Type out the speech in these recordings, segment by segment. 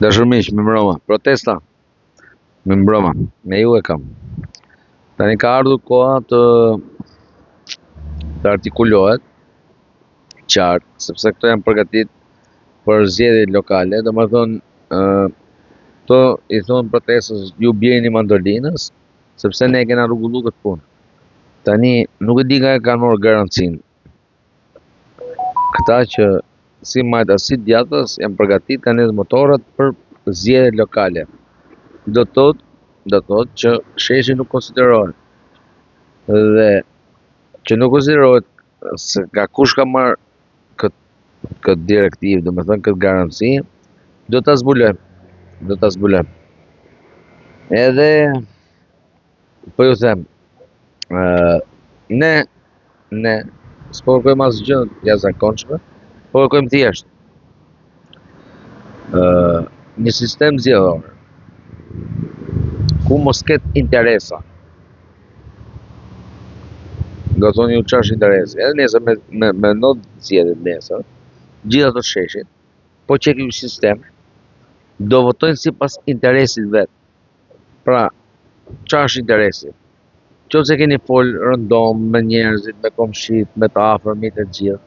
Dashur miq, me mbroma. Protesta, me mbroma. Me ju e kam. Tani ka ardhur koha të artikulohet qartë, sepse këto janë përgatit për zgjedhjet lokale, domethënë këto i thon protestës ju bjeni mandolinës, sepse ne kena rregullu këtë punë. Tani nuk e di nga e kanë marrë garancinë. Këta që si majta si djathtës janë përgatit kanë edhe motorat për zgjedhjet lokale. Do të thotë që sheshi nuk konsiderohet. Dhe që nuk konsiderohet se nga kush ka marrë këtë direktivë, domethënë këtë garanci, do ta zbulojmë. Edhe po ju them, ne s'po kërkojmë asgjë jashtëzakonshme, po kërkojmë thjesht një sistem zgjedhor ku mos ketë interesa. Do thoni ju ç'është interesi. Edhe nesër me not zgjedhjet nesër, gjithë ato sheshit, po që ky sistem do votojnë sipas interesit vet. Pra, ç'është interesi? Nëse keni fol rëndom me njerëzit, me komshit, me të afërmit e gjithë,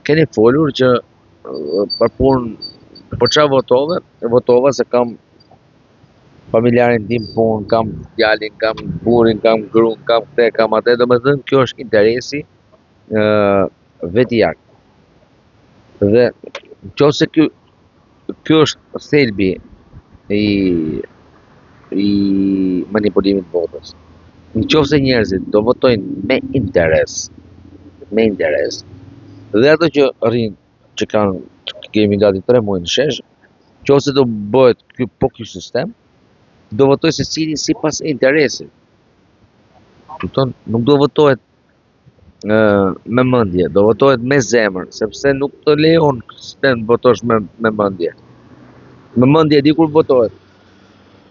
keni folur që për punë, po çfarë votove? Votova se kam familjarin tim punë, kam djalin, kam burrin, kam gruan, kam këtë, kam atë, domethënë kjo është interesi vetjak. Dhe nëse ky është thelbi i manipulimit të votës. Nëse njerëzit do votojnë me interes, dhe ato që rrinë, që kemi gati 3 muaj në shesh, nëse do bëhet ky sistem, do votoj secili sipas interesit. Kupton? Nuk do votohet me mendje, do votohet me zemër, sepse nuk të lejon të votosh me mendje. Me mendje di kur votohet.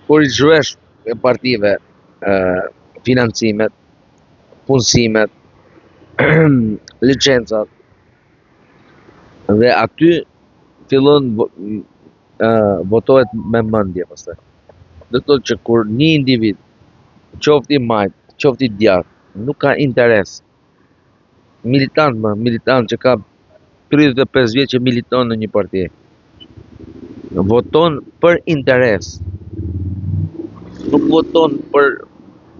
Kur i zhvesh partive financimet, punësimet, licencat, dhe aty fillon votohet me mendje pastaj. Do të thotë që kur një individ, qoftë i majt, qoftë i djathtë, nuk ka interes, militant që ka 35 vjet që militon në një parti, voton për interes, nuk voton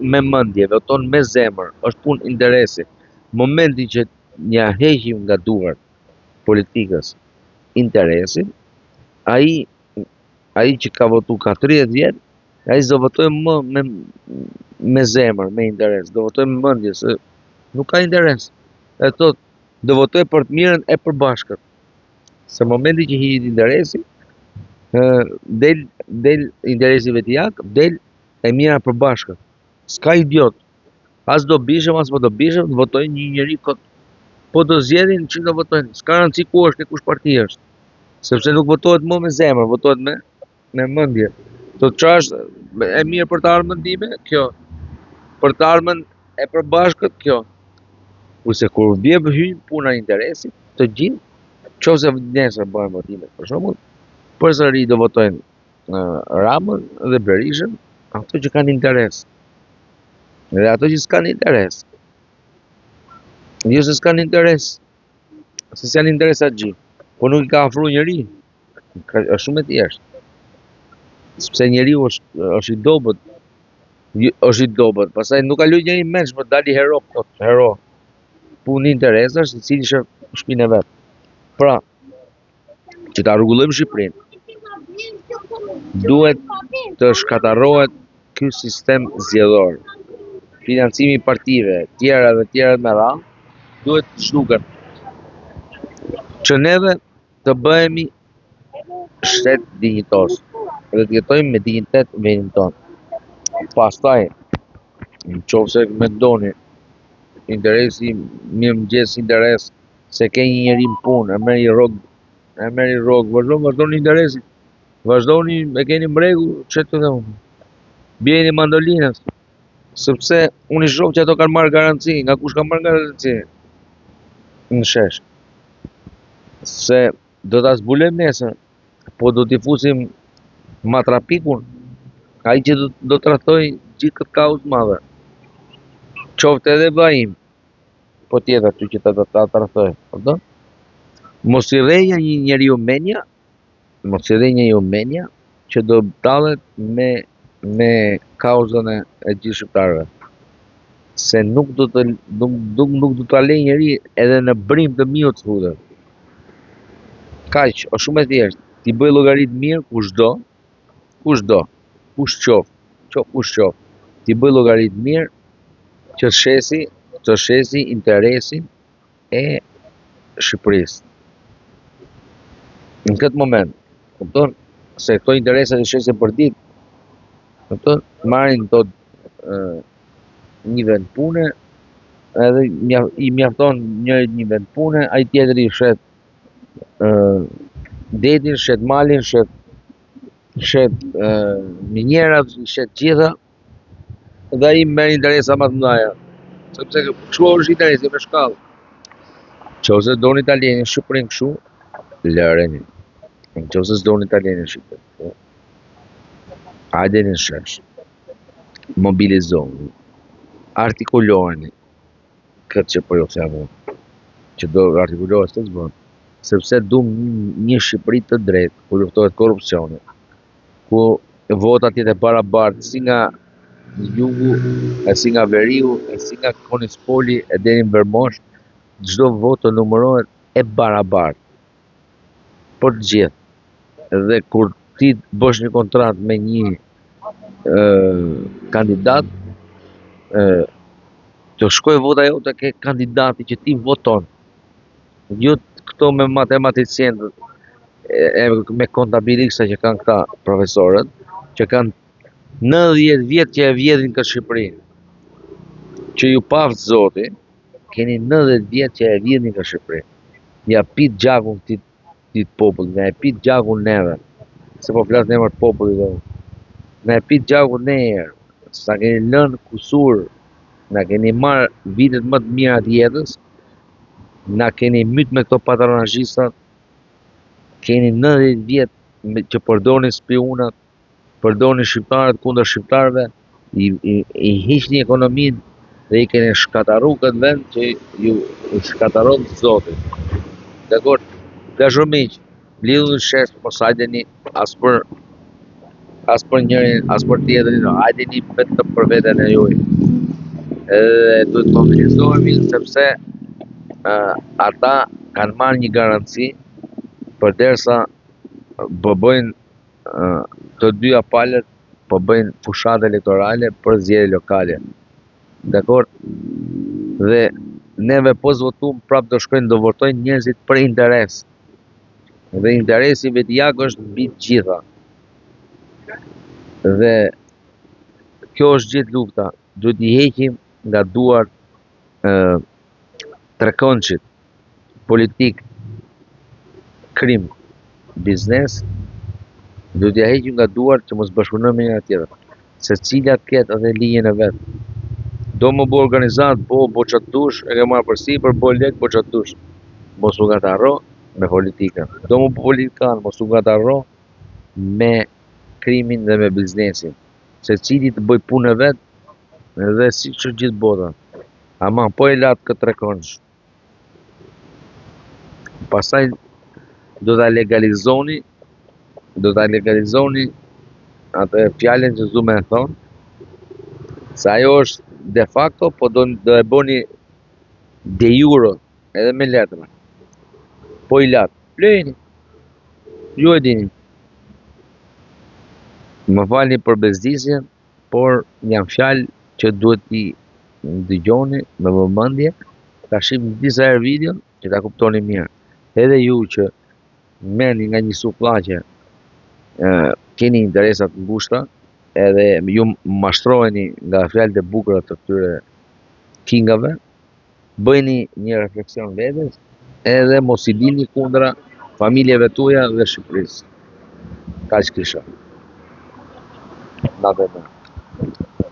me mendje, voton me zemër, është punë interesi. Momenti që ja heqim nga duart politikës interesin, ai që ka votu ka 30 vjet, ai do votojë me zemër, me interes, do votojë me mendje, se nuk ka interes. E thot, do votojë për të mirën e përbashkët. Se momenti që hiqet interesi, del interesi vetjak, del e mira e përbashkët. S'ka idiot. As do bishëm, as po do bishëm, të votojnë një njeri kot. Po do zgjedhin që do votojnë. S'ka rëndësi ku është, kush parti është. Sepse nuk votohet më me zemër, votohet me mendje. Do të çash e mirë për të ardhmen time, kjo. Për të ardhmen e përbashkët, kjo. Kurse kur hyn puna e interesit, të gjithë, nëse nesër bëhen votime, për shembull, përsëri do votojnë Ramën dhe Berishën, ato që kanë interes. Dhe ato që s'kan interes. Jo se s'kan interes, se s'janë interesat gjithë, po nuk i ka afru njeri, është shumë e thjeshtë. Sepse njeriu është i dobët, pastaj nuk ka luajë njeri menç, por dali hero. Punë interesash, secili shef shpinën e vet. Pra, që ta rregullojmë Shqipërinë, duhet të shkatarrohet ky sistem zgjedhor. Financimi i partive, tjera me radhë, duhet të zhduken. Që neve të bëhemi shtet dinjitos dhe të jetojmë me dinjitet vendin tonë. Pastaj, nëse mendoni interesi, mirëmëngjes interes, se ke një njeri në punë, e merri rrogë, vazhdoni interesit, vazhdoni e keni mregull, çeto dhe unë. Bjeni mandolinës, sepse unë i shoh që ato kanë marrë garanci, nga kush kanë marrë garanci? Në shesh. Se do ta zbulojmë nesër, po do t'i fusim matrapikun, ai që do të trajtoj gjithë këtë kaos madhe. Qoftë edhe vllai im, po tjetër aty që ta trajtoj, kupton? Mos i rrejë një njeriu menja, mos i rrejë njeriu menja që do dallet me kauzën e gjithë shqiptarëve. Se nuk do ta lej njeri edhe në brim të miut të futet. Kaq, është shumë e thjeshtë. Ti bëj llogaritë mirë kushdo, kush qoftë. Ti bëj llogaritë mirë që të shesi interesin e Shqipërisë. Në këtë moment, kupton? Se këto interese të shesin për ditë, kupton? Marrin një vend pune, edhe i mjafton njërit një vend pune, ai tjetri shet detin, shet malin, shet minjerat, shet gjitha, dhe ai merr interesa më të mëdha. Sepse kështu është interesi me shkallë. Nëse doni ta lejeni Shqipërinë kështu, lëreni. Nëse s'doni ta lejeni Shqipërinë, hajdeni në shesh. Mobilizohuni. Artikuloheni. Këtë që po ju them unë. Që do artikulohet të zbën. Sepse duam një Shqipëri të drejtë, ku luftohet korrupsioni, ku votat jetë barabartë si nga jugu, e si nga veriu, e si nga Konispoli, e deri në Vermosh, çdo votë të numërohet e barabartë. Për të gjithë. Dhe kur ti bësh një kontratë me një kandidat, të shkoj vota jote ke kandidati që ti voton. Jo këto me matematicienë, me kontabilista që kanë këta profesorët, që kanë 90 vjet që e vjedhin këtë Shqipërinë. Që ju paftë Zoti, keni 90 vjet që e vjedhin këtë Shqipërinë. Ja pit gjakun këtij populli, na e pit gjakun neve. Se po flas në emër të popullit dhe. Na e pit gjakun ne herë. Sa keni lënë kusur, na keni marrë vitet më të mira të jetës, na keni myt me këto patronazhistat, keni 90 vjet që përdorni spionat, përdorni shqiptarët kundër shqiptarëve, i hiqni ekonominë dhe i keni shkatarru këtë vend që ju shkataron Zoti. Dakor? Dashur miq, lidhuni shesh, mos hajdeni as për njërin, as për tjetrin, hajdeni vetëm për veten e juaj. Edhe duhet të mobilizohemi sepse ata kanë marrë një garanci përderisa po bëjnë të dyja palët, po bëjnë fushat elektorale për zgjedhje lokale. Dakor? Dhe neve po zvotuam prap do shkojnë do votojnë njerëzit për interes. Dhe interesi vetjak është mbi të gjitha. Dhe kjo është gjithë lufta. Duhet i heqim nga duart trekëndshit, politik, krim, biznes, duhet ja heqim nga duart që mos bashkëpunojmë me njëra tjetër. Secila të ketë edhe linjën e vet. Do më bo organizat, bo qatë dush, e ke marrë përsipër, bo lek, bo qatë dush. Mos u ngatarro me politikën. Do më bo politikan, mos u ngatarro me krimin dhe me biznesin. Secili të bëj punë e vet, dhe si që gjithë bota. Ama po e latë këtë trekëndsh. Pastaj do ta legalizoni atë fjalën që du me e thonë, se ajo është de facto, po do e boni de jure, edhe me letra. Po i latë, lejni, ju e dini. Më falni për bezdisjen, por janë fjalë që duhet t'i dëgjoni me vëmendje, ta shihni disa herë video që ta kuptoni mirë. Edhe ju që merrni nga një sullaqe, keni interesat ngushta, edhe ju mashtroheni nga fjalët e bukura të këtyre kingave, bëjni një refleksion vetes, edhe mos i dilni kundra familjeve tuaja dhe Shqipërisë. Kaq kisha. Na vetëm.